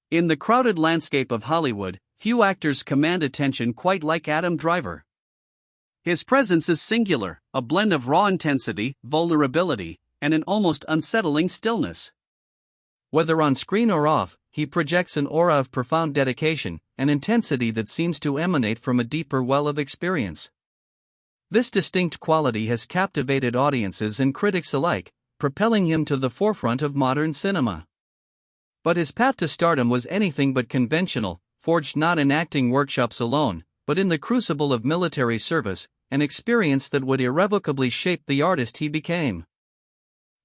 In the crowded landscape of Hollywood, few actors command attention quite like Adam Driver. His presence is singular, a blend of raw intensity, vulnerability, and an almost unsettling stillness. Whether on screen or off, he projects an aura of profound dedication, an intensity that seems to emanate from a deeper well of experience. This distinct quality has captivated audiences and critics alike, propelling him to the forefront of modern cinema. But his path to stardom was anything but conventional, forged not in acting workshops alone, but in the crucible of military service, an experience that would irrevocably shape the artist he became.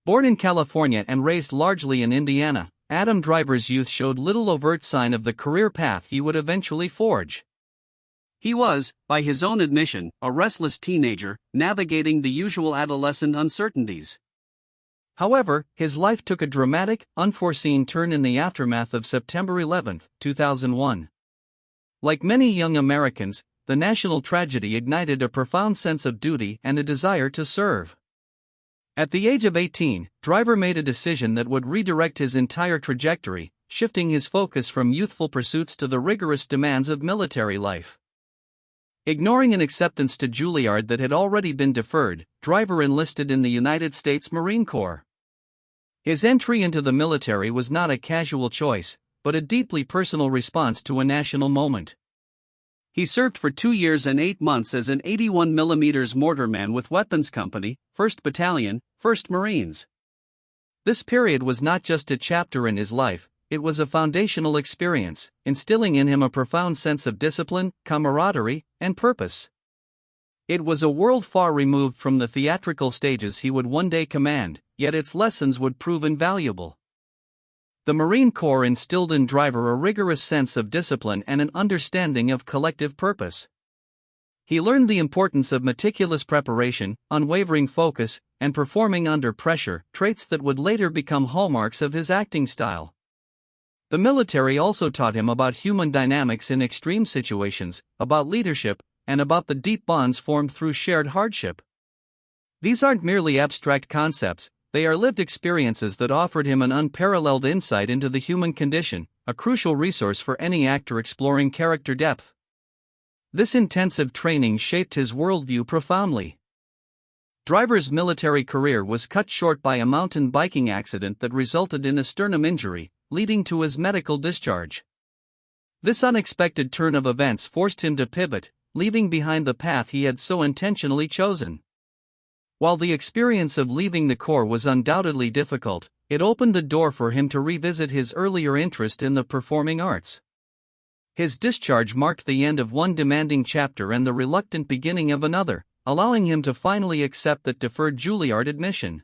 Born in California and raised largely in Indiana, Adam Driver's youth showed little overt sign of the career path he would eventually forge. He was, by his own admission, a restless teenager, navigating the usual adolescent uncertainties. However, his life took a dramatic, unforeseen turn in the aftermath of September 11, 2001. Like many young Americans, the national tragedy ignited a profound sense of duty and a desire to serve. At the age of 18, Driver made a decision that would redirect his entire trajectory, shifting his focus from youthful pursuits to the rigorous demands of military life. Ignoring an acceptance to Juilliard that had already been deferred, Driver enlisted in the United States Marine Corps. His entry into the military was not a casual choice, but a deeply personal response to a national moment. He served for 2 years and 8 months as an 81mm mortarman with Weapons Company, 1st Battalion, 1st Marines. This period was not just a chapter in his life, it was a foundational experience, instilling in him a profound sense of discipline, camaraderie, and purpose. It was a world far removed from the theatrical stages he would one day command, yet its lessons would prove invaluable. The Marine Corps instilled in Driver a rigorous sense of discipline and an understanding of collective purpose. He learned the importance of meticulous preparation, unwavering focus, and performing under pressure, traits that would later become hallmarks of his acting style. The military also taught him about human dynamics in extreme situations, about leadership, and about the deep bonds formed through shared hardship. These aren't merely abstract concepts, they are lived experiences that offered him an unparalleled insight into the human condition, a crucial resource for any actor exploring character depth. This intensive training shaped his worldview profoundly. Driver's military career was cut short by a mountain biking accident that resulted in a sternum injury, leading to his medical discharge. This unexpected turn of events forced him to pivot, leaving behind the path he had so intentionally chosen. While the experience of leaving the Corps was undoubtedly difficult, it opened the door for him to revisit his earlier interest in the performing arts. His discharge marked the end of one demanding chapter and the reluctant beginning of another, allowing him to finally accept that deferred Juilliard admission.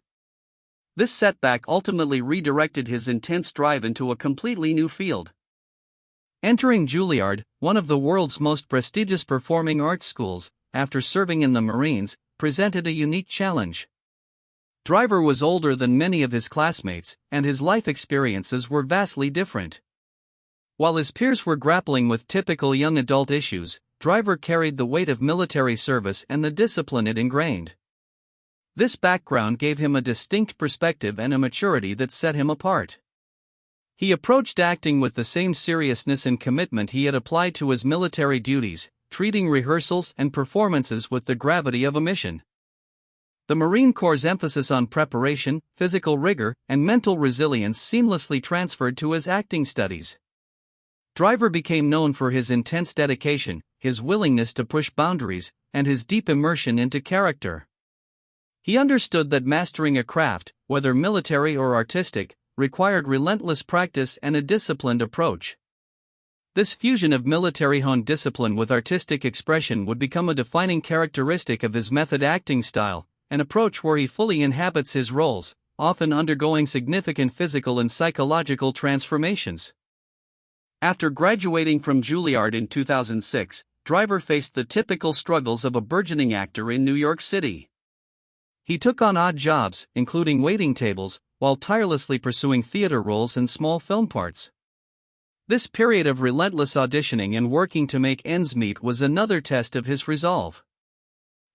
This setback ultimately redirected his intense drive into a completely new field. Entering Juilliard, one of the world's most prestigious performing arts schools, after serving in the Marines, presented a unique challenge. Driver was older than many of his classmates, and his life experiences were vastly different. While his peers were grappling with typical young adult issues, Driver carried the weight of military service and the discipline it ingrained. This background gave him a distinct perspective and a maturity that set him apart. He approached acting with the same seriousness and commitment he had applied to his military duties, treating rehearsals and performances with the gravity of a mission. The Marine Corps' emphasis on preparation, physical rigor, and mental resilience seamlessly transferred to his acting studies. Driver became known for his intense dedication, his willingness to push boundaries, and his deep immersion into character. He understood that mastering a craft, whether military or artistic, required relentless practice and a disciplined approach. This fusion of military-honed discipline with artistic expression would become a defining characteristic of his method acting style, an approach where he fully inhabits his roles, often undergoing significant physical and psychological transformations. After graduating from Juilliard in 2006, Driver faced the typical struggles of a burgeoning actor in New York City. He took on odd jobs, including waiting tables, while tirelessly pursuing theater roles and small film parts. This period of relentless auditioning and working to make ends meet was another test of his resolve.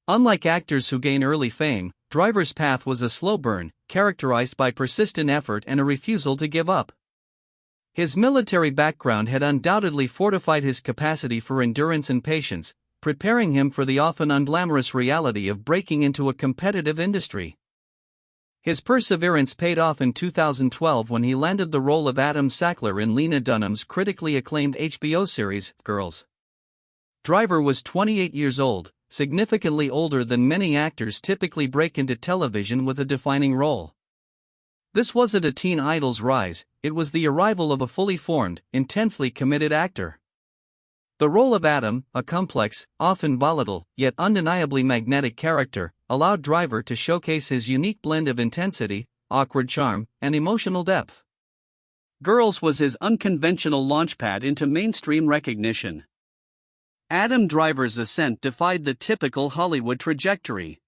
Unlike actors who gain early fame, Driver's path was a slow burn, characterized by persistent effort and a refusal to give up. His military background had undoubtedly fortified his capacity for endurance and patience, preparing him for the often unglamorous reality of breaking into a competitive industry. His perseverance paid off in 2012 when he landed the role of Adam Sackler in Lena Dunham's critically acclaimed HBO series, Girls. Driver was 28 years old, significantly older than many actors typically break into television with a defining role. This wasn't a teen idol's rise, it was the arrival of a fully formed, intensely committed actor. The role of Adam, a complex, often volatile, yet undeniably magnetic character, allowed Driver to showcase his unique blend of intensity, awkward charm, and emotional depth. Girls was his unconventional launchpad into mainstream recognition. Adam Driver's ascent defied the typical Hollywood trajectory.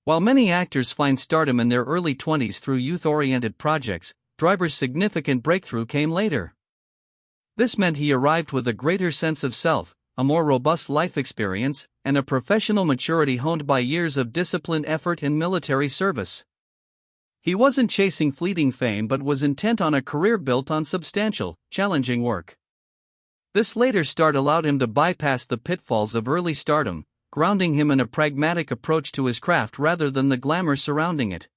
While many actors find stardom in their early 20s through youth-oriented projects, Driver's significant breakthrough came later. This meant he arrived with a greater sense of self, a more robust life experience, and a professional maturity honed by years of disciplined effort and military service. He wasn't chasing fleeting fame but was intent on a career built on substantial, challenging work. This later start allowed him to bypass the pitfalls of early stardom, grounding him in a pragmatic approach to his craft rather than the glamour surrounding it.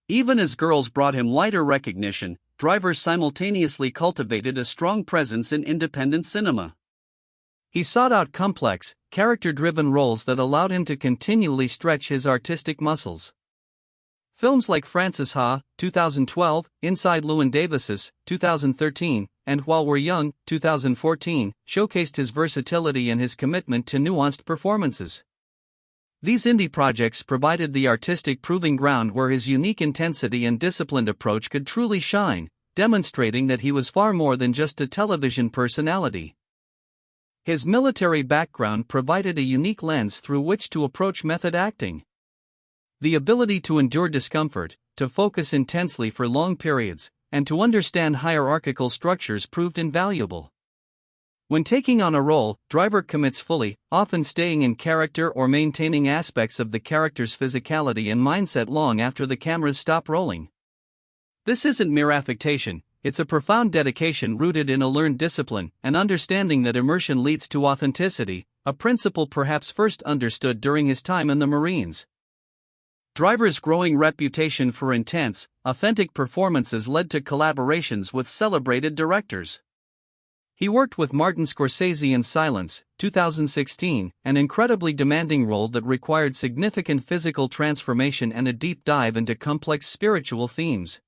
Even as Girls brought him wider recognition, Driver simultaneously cultivated a strong presence in independent cinema. He sought out complex, character-driven roles that allowed him to continually stretch his artistic muscles. Films like Frances Ha, 2012, Inside Llewyn Davis's, 2013, and While We're Young, 2014, showcased his versatility and his commitment to nuanced performances. These indie projects provided the artistic proving ground where his unique intensity and disciplined approach could truly shine, demonstrating that he was far more than just a television personality. His military background provided a unique lens through which to approach method acting. The ability to endure discomfort, to focus intensely for long periods, and to understand hierarchical structures proved invaluable. When taking on a role, Driver commits fully, often staying in character or maintaining aspects of the character's physicality and mindset long after the cameras stop rolling. This isn't mere affectation, it's a profound dedication rooted in a learned discipline and understanding that immersion leads to authenticity, a principle perhaps first understood during his time in the Marines. Driver's growing reputation for intense, authentic performances led to collaborations with celebrated directors. He worked with Martin Scorsese in Silence, 2016, an incredibly demanding role that required significant physical transformation and a deep dive into complex spiritual themes.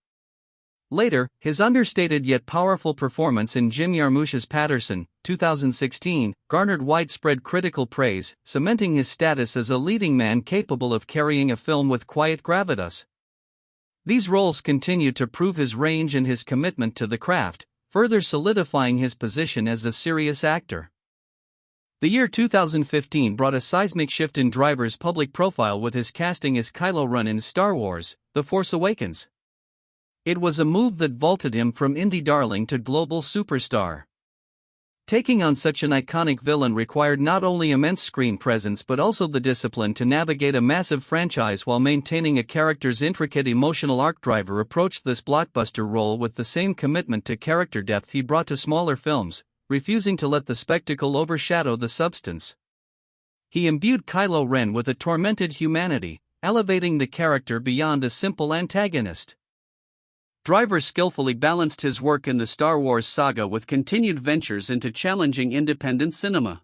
Later, his understated yet powerful performance in Jim Jarmusch's Patterson, 2016, garnered widespread critical praise, cementing his status as a leading man capable of carrying a film with quiet gravitas. These roles continued to prove his range and his commitment to the craft, further solidifying his position as a serious actor. The year 2015 brought a seismic shift in Driver's public profile with his casting as Kylo Ren in Star Wars: The Force Awakens. It was a move that vaulted him from indie darling to global superstar. Taking on such an iconic villain required not only immense screen presence but also the discipline to navigate a massive franchise while maintaining a character's intricate emotional arc. Driver approached this blockbuster role with the same commitment to character depth he brought to smaller films, refusing to let the spectacle overshadow the substance. He imbued Kylo Ren with a tormented humanity, elevating the character beyond a simple antagonist. Driver skillfully balanced his work in the Star Wars saga with continued ventures into challenging independent cinema.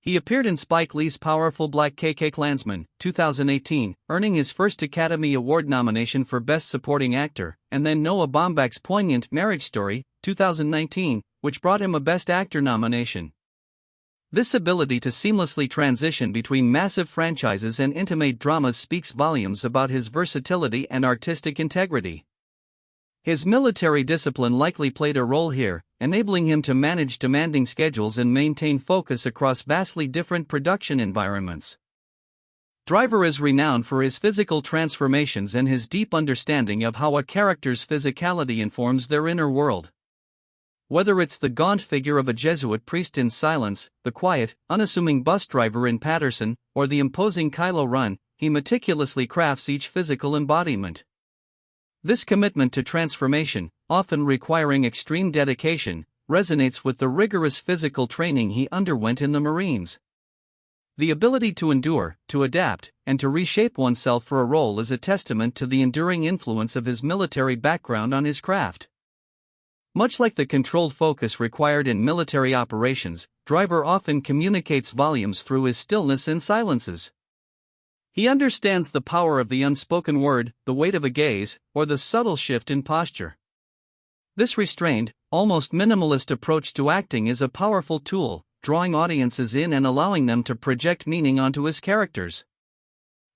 He appeared in Spike Lee's powerful Black Klansman, 2018, earning his first Academy Award nomination for Best Supporting Actor, and then Noah Baumbach's poignant Marriage Story, 2019, which brought him a Best Actor nomination. This ability to seamlessly transition between massive franchises and intimate dramas speaks volumes about his versatility and artistic integrity. His military discipline likely played a role here, enabling him to manage demanding schedules and maintain focus across vastly different production environments. Driver is renowned for his physical transformations and his deep understanding of how a character's physicality informs their inner world. Whether it's the gaunt figure of a Jesuit priest in Silence, the quiet, unassuming bus driver in Patterson, or the imposing Kylo Ren, he meticulously crafts each physical embodiment. This commitment to transformation, often requiring extreme dedication, resonates with the rigorous physical training he underwent in the Marines. The ability to endure, to adapt, and to reshape oneself for a role is a testament to the enduring influence of his military background on his craft. Much like the controlled focus required in military operations, Driver often communicates volumes through his stillness and silences. He understands the power of the unspoken word, the weight of a gaze, or the subtle shift in posture. This restrained, almost minimalist approach to acting is a powerful tool, drawing audiences in and allowing them to project meaning onto his characters.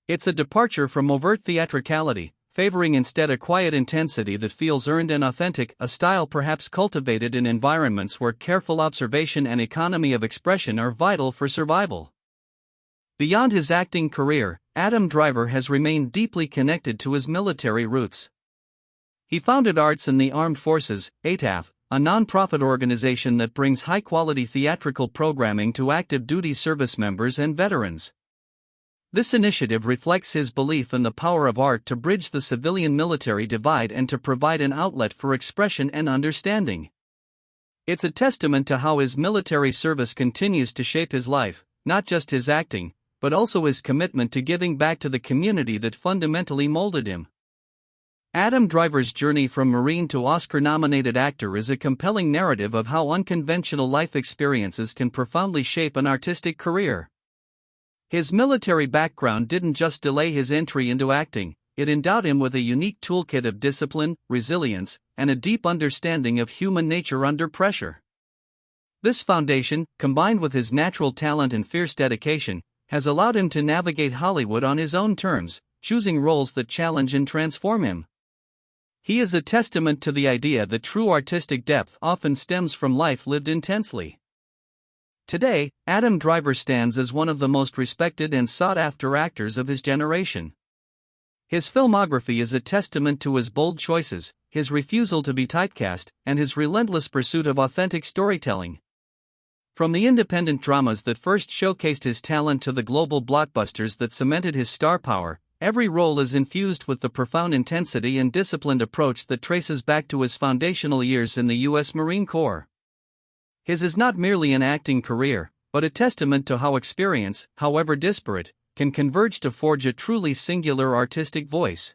It's a departure from overt theatricality, favoring instead a quiet intensity that feels earned and authentic, a style perhaps cultivated in environments where careful observation and economy of expression are vital for survival. Beyond his acting career, Adam Driver has remained deeply connected to his military roots. He founded Arts in the Armed Forces, ATAF, a non-profit organization that brings high-quality theatrical programming to active duty service members and veterans. This initiative reflects his belief in the power of art to bridge the civilian-military divide and to provide an outlet for expression and understanding. It's a testament to how his military service continues to shape his life, not just his acting, but also his commitment to giving back to the community that fundamentally molded him. Adam Driver's journey from Marine to Oscar-nominated actor is a compelling narrative of how unconventional life experiences can profoundly shape an artistic career. His military background didn't just delay his entry into acting, it endowed him with a unique toolkit of discipline, resilience, and a deep understanding of human nature under pressure. This foundation, combined with his natural talent and fierce dedication, has allowed him to navigate Hollywood on his own terms, choosing roles that challenge and transform him. He is a testament to the idea that true artistic depth often stems from life lived intensely. Today, Adam Driver stands as one of the most respected and sought-after actors of his generation. His filmography is a testament to his bold choices, his refusal to be typecast, and his relentless pursuit of authentic storytelling. From the independent dramas that first showcased his talent to the global blockbusters that cemented his star power, every role is infused with the profound intensity and disciplined approach that traces back to his foundational years in the U.S. Marine Corps. His is not merely an acting career, but a testament to how experience, however disparate, can converge to forge a truly singular artistic voice.